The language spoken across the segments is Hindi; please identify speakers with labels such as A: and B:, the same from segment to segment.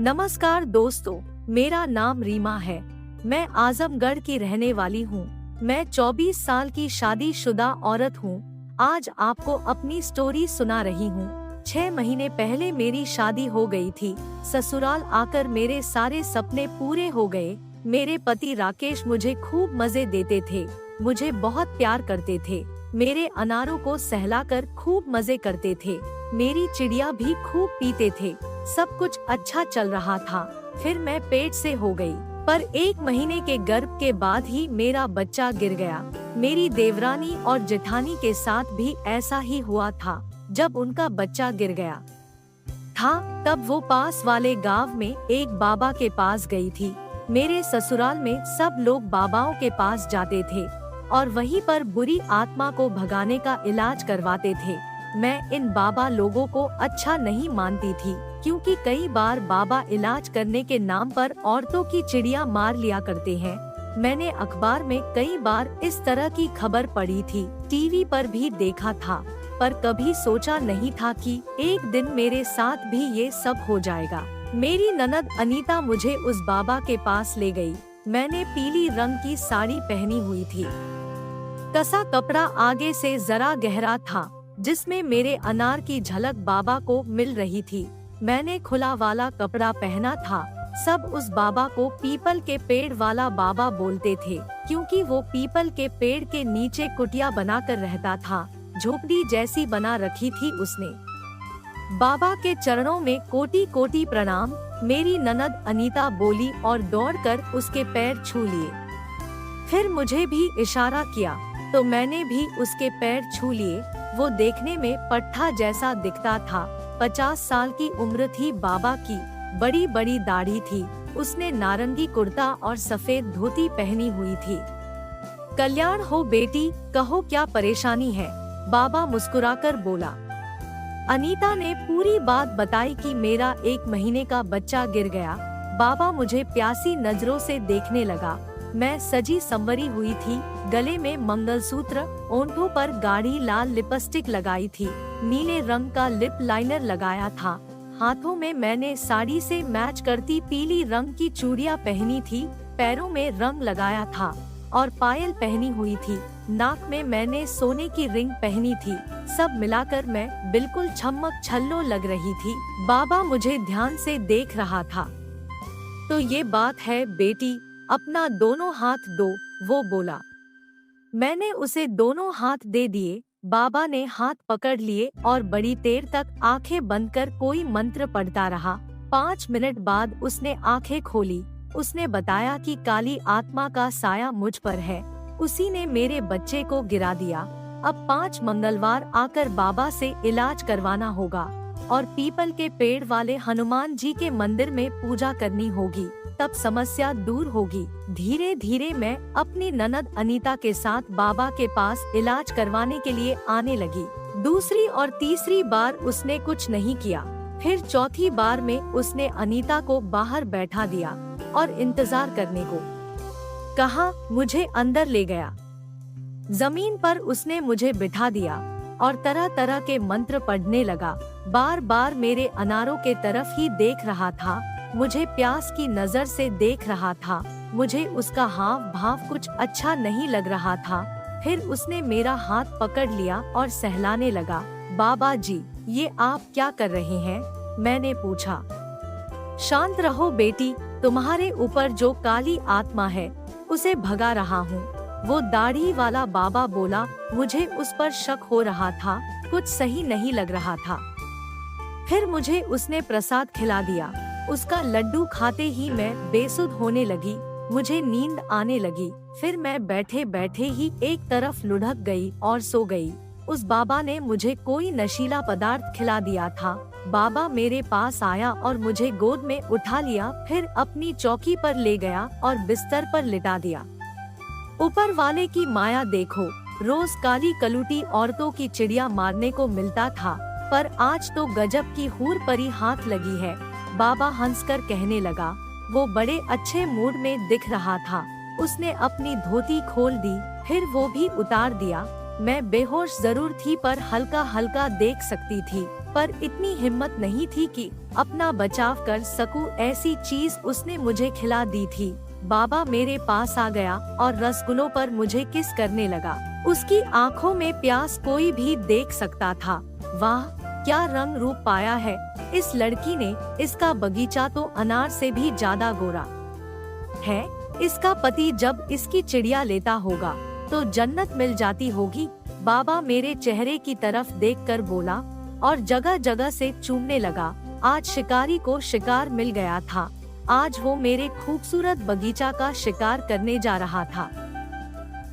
A: नमस्कार दोस्तों, मेरा नाम रीमा है। मैं आजमगढ़ की रहने वाली हूँ। मैं 24 साल की शादीशुदा औरत हूँ। आज आपको अपनी स्टोरी सुना रही हूँ। 6 महीने पहले मेरी शादी हो गई थी। ससुराल आकर मेरे सारे सपने पूरे हो गए। मेरे पति राकेश मुझे खूब मजे देते थे, मुझे बहुत प्यार करते थे। मेरे अनारों को सहलाकर खूब मजे करते थे। मेरी चिड़िया भी खूब पीते थे। सब कुछ अच्छा चल रहा था। फिर मैं पेट से हो गई, पर 1 महीने के गर्भ के बाद ही मेरा बच्चा गिर गया। मेरी देवरानी और जेठानी के साथ भी ऐसा ही हुआ था। जब उनका बच्चा गिर गया था, तब वो पास वाले गांव में एक बाबा के पास गई थी। मेरे ससुराल में सब लोग बाबाओं के पास जाते थे और वहीं पर बुरी आत्मा को भगाने का इलाज करवाते थे। मैं इन बाबा लोगों को अच्छा नहीं मानती थी, क्योंकि कई बार बाबा इलाज करने के नाम पर औरतों की चिड़िया मार लिया करते हैं। मैंने अखबार में कई बार इस तरह की खबर पढ़ी थी, टीवी पर भी देखा था, पर कभी सोचा नहीं था कि एक दिन मेरे साथ भी ये सब हो जाएगा। मेरी ननद अनीता मुझे उस बाबा के पास ले गई। मैंने पीली रंग की साड़ी पहनी हुई थी। कसा कपड़ा आगे से जरा गहरा था, जिसमें मेरे अनार की झलक बाबा को मिल रही थी। मैंने खुला वाला कपड़ा पहना था। सब उस बाबा को पीपल के पेड़ वाला बाबा बोलते थे, क्योंकि वो पीपल के पेड़ के नीचे कुटिया बनाकर रहता था। झोपड़ी जैसी बना रखी थी उसने। बाबा के चरणों में कोटि कोटि प्रणाम, मेरी ननद अनीता बोली और दौड़कर उसके पैर छू लिए। फिर मुझे भी इशारा किया तो मैंने भी उसके पैर छू लिए। वो देखने में पट्ठा जैसा दिखता था। 50 साल की उम्र थी बाबा की। बड़ी बड़ी दाढ़ी थी। उसने नारंगी कुर्ता और सफेद धोती पहनी हुई थी। कल्याण हो बेटी, कहो क्या परेशानी है, बाबा मुस्कुराकर बोला। अनीता ने पूरी बात बताई कि मेरा 1 महीने का बच्चा गिर गया। बाबा मुझे प्यासी नजरों से देखने लगा। मैं सजी संवरी हुई थी, गले में मंगलसूत्र, ओंठों पर गाढ़ी लाल लिपस्टिक लगाई थी, नीले रंग का लिप लाइनर लगाया था। हाथों में मैंने साड़ी से मैच करती पीली रंग की चूड़ियां पहनी थी, पैरों में रंग लगाया था और पायल पहनी हुई थी। नाक में मैंने सोने की रिंग पहनी थी। सब मिलाकर मैं बिल्कुल छम्मक छल्लो लग रही थी। बाबा मुझे ध्यान से देख रहा था। तो ये बात है बेटी, अपना दोनों हाथ दो, वो बोला। मैंने उसे दोनों हाथ दे दिए। बाबा ने हाथ पकड़ लिए और बड़ी देर तक आंखें बंद कर कोई मंत्र पढ़ता रहा। 5 मिनट बाद उसने आंखें खोली। उसने बताया कि काली आत्मा का साया मुझ पर है, उसी ने मेरे बच्चे को गिरा दिया। अब 5 मंगलवार आकर बाबा से इलाज करवाना होगा और पीपल के पेड़ वाले हनुमान जी के मंदिर में पूजा करनी होगी, तब समस्या दूर होगी। धीरे धीरे मैं अपनी ननद अनीता के साथ बाबा के पास इलाज करवाने के लिए आने लगी। दूसरी और तीसरी बार उसने कुछ नहीं किया। फिर चौथी बार में उसने अनीता को बाहर बैठा दिया और इंतजार करने को कहा। मुझे अंदर ले गया। जमीन पर उसने मुझे बिठा दिया और तरह तरह के मंत्र पढ़ने लगा। बार बार मेरे अनारों के तरफ ही देख रहा था। मुझे प्यास की नजर से देख रहा था। मुझे उसका हाव भाव कुछ अच्छा नहीं लग रहा था। फिर उसने मेरा हाथ पकड़ लिया और सहलाने लगा। बाबा जी, ये आप क्या कर रहे हैं, मैंने पूछा। शांत रहो बेटी, तुम्हारे ऊपर जो काली आत्मा है उसे भगा रहा हूँ, वो दाढ़ी वाला बाबा बोला। मुझे उस पर शक हो रहा था, कुछ सही नहीं लग रहा था। फिर मुझे उसने प्रसाद खिला दिया। उसका लड्डू खाते ही मैं बेसुध होने लगी। मुझे नींद आने लगी। फिर मैं बैठे बैठे ही एक तरफ लुढ़क गई और सो गई। उस बाबा ने मुझे कोई नशीला पदार्थ खिला दिया था। बाबा मेरे पास आया और मुझे गोद में उठा लिया, फिर अपनी चौकी पर ले गया और बिस्तर पर लिटा दिया। ऊपर वाले की माया देखो, रोज काली कलूटी औरतों की चिड़िया मारने को मिलता था, पर आज तो गजब की हूर परी हाथ लगी है, बाबा हंसकर कहने लगा। वो बड़े अच्छे मूड में दिख रहा था। उसने अपनी धोती खोल दी, फिर वो भी उतार दिया। मैं बेहोश जरूर थी, पर हल्का हल्का देख सकती थी। पर इतनी हिम्मत नहीं थी कि अपना बचाव कर सकूं, ऐसी चीज उसने मुझे खिला दी थी। बाबा मेरे पास आ गया और रसगुल्लों पर मुझे किस करने लगा। उसकी आंखों में प्यास कोई भी देख सकता था। वाह, क्या रंग रूप पाया है इस लड़की ने। इसका बगीचा तो अनार से भी ज्यादा गोरा है। इसका पति जब इसकी चिड़िया लेता होगा तो जन्नत मिल जाती होगी। बाबा मेरे चेहरे की तरफ देखकर बोला और जगह जगह से चूमने लगा। आज शिकारी को शिकार मिल गया था। आज वो मेरे खूबसूरत बगीचा का शिकार करने जा रहा था।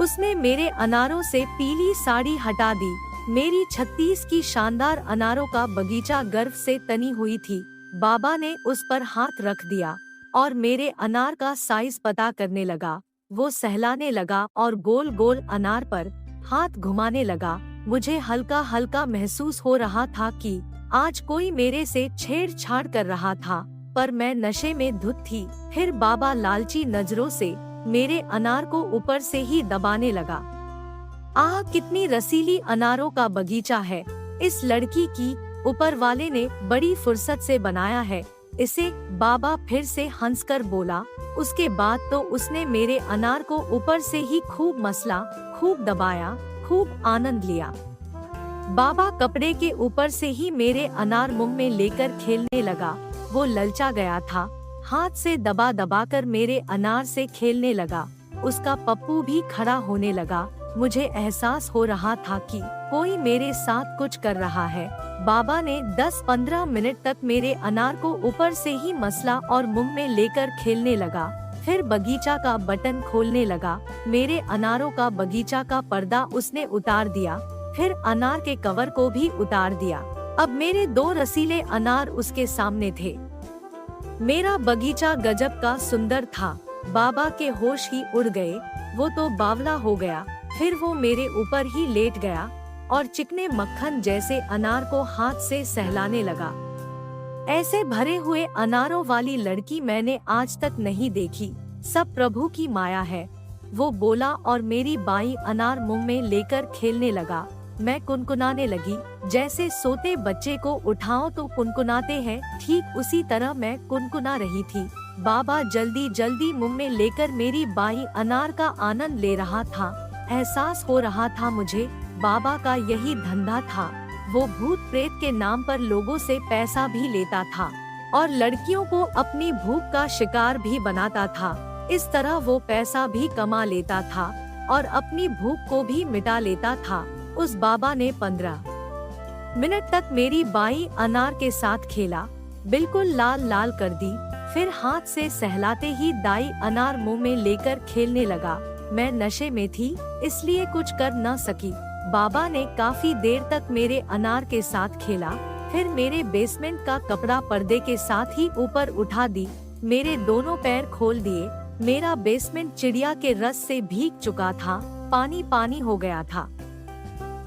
A: उसने मेरे अनारों से पीली साड़ी हटा दी। मेरी 36 की शानदार अनारों का बगीचा गर्व से तनी हुई थी। बाबा ने उस पर हाथ रख दिया और मेरे अनार का साइज पता करने लगा। वो सहलाने लगा और गोल गोल अनार पर हाथ घुमाने लगा। मुझे हल्का हल्का महसूस हो रहा था कि आज कोई मेरे से छेड़छाड़ कर रहा था, पर मैं नशे में धुत थी। फिर बाबा लालची नजरों से मेरे अनार को ऊपर से ही दबाने लगा। आह, कितनी रसीली अनारों का बगीचा है इस लड़की की। ऊपर वाले ने बड़ी फुर्सत से बनाया है इसे। बाबा फिर से हंसकर बोला। उसके बाद तो उसने मेरे अनार को ऊपर से ही खूब मसला, खूब दबाया, खूब आनंद लिया। बाबा कपड़े के ऊपर से ही मेरे अनार मुंह में लेकर खेलने लगा। वो ललचा गया था, हाथ से दबा दबा कर मेरे अनार से खेलने लगा। उसका पप्पू भी खड़ा होने लगा। मुझे एहसास हो रहा था कि कोई मेरे साथ कुछ कर रहा है। बाबा ने 10-15 मिनट तक मेरे अनार को ऊपर से ही मसला और मुंह में लेकर खेलने लगा। फिर बगीचा का बटन खोलने लगा। मेरे अनारों का बगीचा का पर्दा उसने उतार दिया। फिर अनार के कवर को भी उतार दिया। अब मेरे 2 रसीले अनार उसके सामने थे। मेरा बगीचा गजब का सुंदर था। बाबा के होश ही उड़ गए। वो तो बावला हो गया। फिर वो मेरे ऊपर ही लेट गया और चिकने मक्खन जैसे अनार को हाथ से सहलाने लगा। ऐसे भरे हुए अनारों वाली लड़की मैंने आज तक नहीं देखी। सब प्रभु की माया है, वो बोला और मेरी बाईं अनार मुंह में लेकर खेलने लगा। मैं कुनकुनाने लगी। जैसे सोते बच्चे को उठाओ तो कुनकुनाते हैं, ठीक उसी तरह मैं कुनकुना रही थी। बाबा जल्दी जल्दी मुंह में लेकर मेरी बाईं अनार का आनंद ले रहा था। एहसास हो रहा था मुझे बाबा का यही धंधा था। वो भूत प्रेत के नाम पर लोगों से पैसा भी लेता था और लड़कियों को अपनी भूख का शिकार भी बनाता था। इस तरह वो पैसा भी कमा लेता था और अपनी भूख को भी मिटा लेता था। उस बाबा ने 15 मिनट तक मेरी बाईं अनार के साथ खेला, बिल्कुल लाल लाल कर दी। फिर हाथ से सहलाते ही दाई अनार मुंह में लेकर खेलने लगा। मैं नशे में थी, इसलिए कुछ कर न सकी। बाबा ने काफी देर तक मेरे अनार के साथ खेला। फिर मेरे बेसमेंट का कपड़ा पर्दे के साथ ही ऊपर उठा दी। मेरे दोनों पैर खोल दिए। मेरा बेसमेंट चिड़िया के रस से भीग चुका था, पानी पानी हो गया था।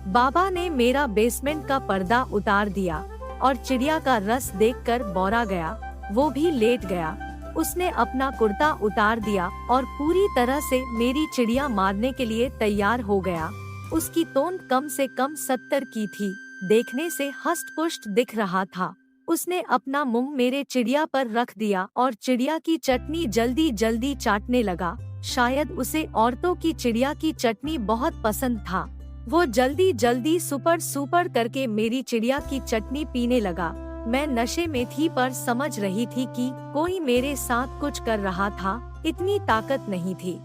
A: बाबा ने मेरा बेसमेंट का पर्दा उतार दिया और चिड़िया का रस देखकर बौरा गया। वो भी लेट गया। उसने अपना कुर्ता उतार दिया और पूरी तरह से मेरी चिड़िया मारने के लिए तैयार हो गया। उसकी तोंद कम से कम 70 की थी। देखने से हष्ट पुष्ट दिख रहा था। उसने अपना मुंह मेरे चिड़िया पर रख दिया और चिड़िया की चटनी जल्दी जल्दी चाटने लगा। शायद उसे औरतों की चिड़िया की चटनी बहुत पसंद था। वो जल्दी जल्दी सुपर सुपर करके मेरी चिड़िया की चटनी पीने लगा। मैं नशे में थी पर समझ रही थी कि कोई मेरे साथ कुछ कर रहा था। इतनी ताकत नहीं थी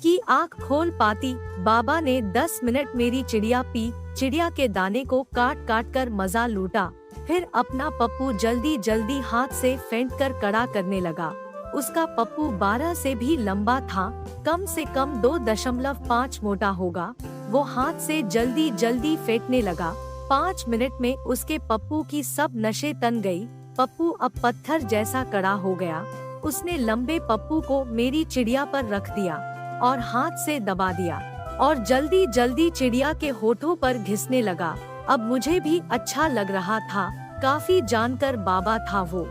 A: कि आँख खोल पाती। बाबा ने 10 मिनट मेरी चिड़िया पी। चिड़िया के दाने को काट काट कर मजा लूटा। फिर अपना पप्पू जल्दी जल्दी हाथ से फेंट कर कड़ा करने लगा। उसका पप्पू 12 से भी लंबा था, कम से कम 2.5 मोटा होगा। वो हाथ से जल्दी जल्दी फेंटने लगा। 5 मिनट में उसके पप्पू की सब नशे तन गई। पप्पू अब पत्थर जैसा कड़ा हो गया। उसने लंबे पप्पू को मेरी चिड़िया पर रख दिया और हाथ से दबा दिया और जल्दी जल्दी चिड़िया के होठों पर घिसने लगा। अब मुझे भी अच्छा लग रहा था। काफी जानकर बाबा था वो।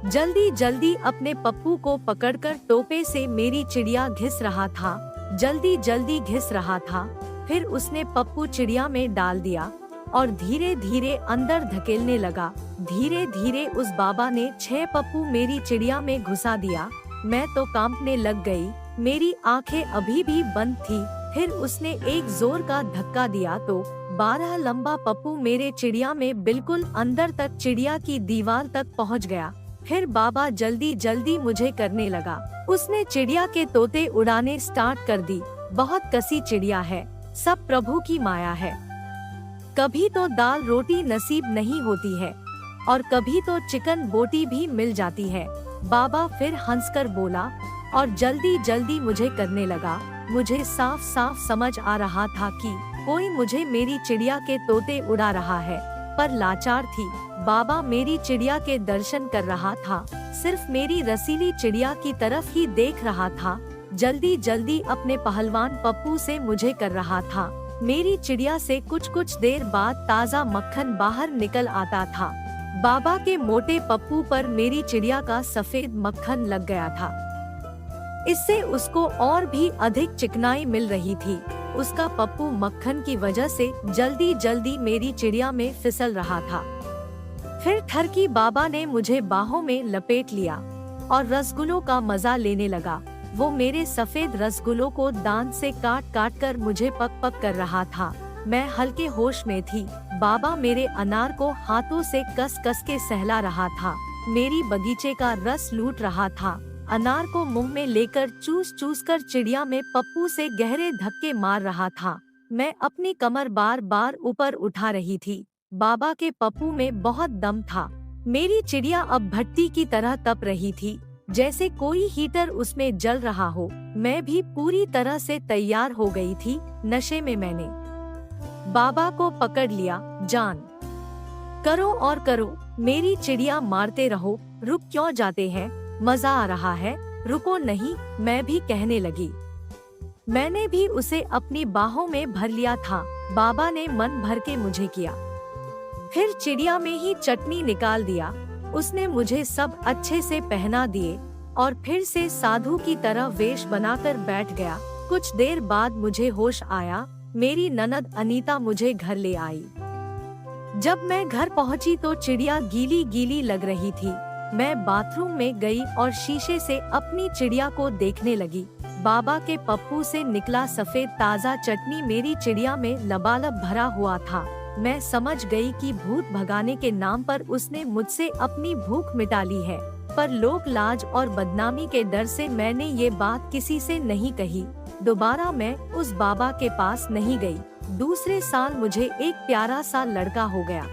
A: जल्दी जल्दी अपने पप्पू को पकड़कर टोपे से मेरी चिड़िया घिस रहा था। जल्दी जल्दी घिस रहा था। फिर उसने पप्पू चिड़िया में डाल दिया। और धीरे धीरे अंदर धकेलने लगा। धीरे धीरे उस बाबा ने 6 पप्पू मेरी चिड़िया में घुसा दिया। मैं तो कांपने लग गई, मेरी आंखें अभी भी बंद थी। फिर उसने एक जोर का धक्का दिया तो 12 लंबा पप्पू मेरे चिड़िया में बिल्कुल अंदर तक, चिड़िया की दीवार तक पहुंच गया। फिर बाबा जल्दी जल्दी मुझे करने लगा। उसने चिड़िया के तोते उड़ाने स्टार्ट कर दी। बहुत कसी चिड़िया है, सब प्रभु की माया है। कभी तो दाल रोटी नसीब नहीं होती है और कभी तो चिकन बोटी भी मिल जाती है। बाबा फिर हंसकर बोला और जल्दी जल्दी मुझे करने लगा। मुझे साफ साफ समझ आ रहा था कि कोई मुझे मेरी चिड़िया के तोते उड़ा रहा है, पर लाचार थी। बाबा मेरी चिड़िया के दर्शन कर रहा था, सिर्फ मेरी रसीली चिड़िया की तरफ ही देख रहा था। जल्दी जल्दी अपने पहलवान पप्पू से मुझे कर रहा था। मेरी चिड़िया से कुछ देर बाद ताज़ा मक्खन बाहर निकल आता था। बाबा के मोटे पप्पू पर मेरी चिड़िया का सफेद मक्खन लग गया था। इससे उसको और भी अधिक चिकनाई मिल रही थी। उसका पप्पू मक्खन की वजह से जल्दी जल्दी मेरी चिड़िया में फिसल रहा था। फिर ठरकी बाबा ने मुझे बाहों में लपेट लिया और रसगुल्लों का मजा लेने लगा। वो मेरे सफेद रसगुल्लों को दांत से काट काट कर मुझे पक पक कर रहा था। मैं हल्के होश में थी। बाबा मेरे अनार को हाथों से कस कस के सहला रहा था, मेरी बगीचे का रस लूट रहा था। अनार को मुंह में लेकर चूस चूस कर चिड़िया में पप्पू से गहरे धक्के मार रहा था। मैं अपनी कमर बार बार ऊपर उठा रही थी। बाबा के पप्पू में बहुत दम था। मेरी चिड़िया अब भट्टी की तरह तप रही थी, जैसे कोई हीटर उसमें जल रहा हो। मैं भी पूरी तरह से तैयार हो गई थी। नशे में मैंने बाबा को पकड़ लिया। जान करो और करो, मेरी चिड़िया मारते रहो, रुक क्यों जाते हैं, मजा आ रहा है, रुको नहीं, मैं भी कहने लगी। मैंने भी उसे अपनी बाहों में भर लिया था। बाबा ने मन भर के मुझे किया, फिर चिड़िया में ही चटनी निकाल दिया। उसने मुझे सब अच्छे से पहना दिए और फिर से साधु की तरह वेश बनाकर बैठ गया। कुछ देर बाद मुझे होश आया। मेरी ननद अनीता मुझे घर ले आई। जब मैं घर पहुंची तो चिड़िया गीली गीली लग रही थी। मैं बाथरूम में गई और शीशे से अपनी चिड़िया को देखने लगी। बाबा के पप्पू से निकला सफेद ताज़ा चटनी मेरी चिड़िया में लबालब भरा हुआ था। मैं समझ गई कि भूत भगाने के नाम पर उसने मुझसे अपनी भूख मिटा ली है, पर लोक लाज और बदनामी के डर से मैंने ये बात किसी से नहीं कही। दोबारा मैं उस बाबा के पास नहीं गई। दूसरे साल मुझे एक प्यारा सा लड़का हो गया।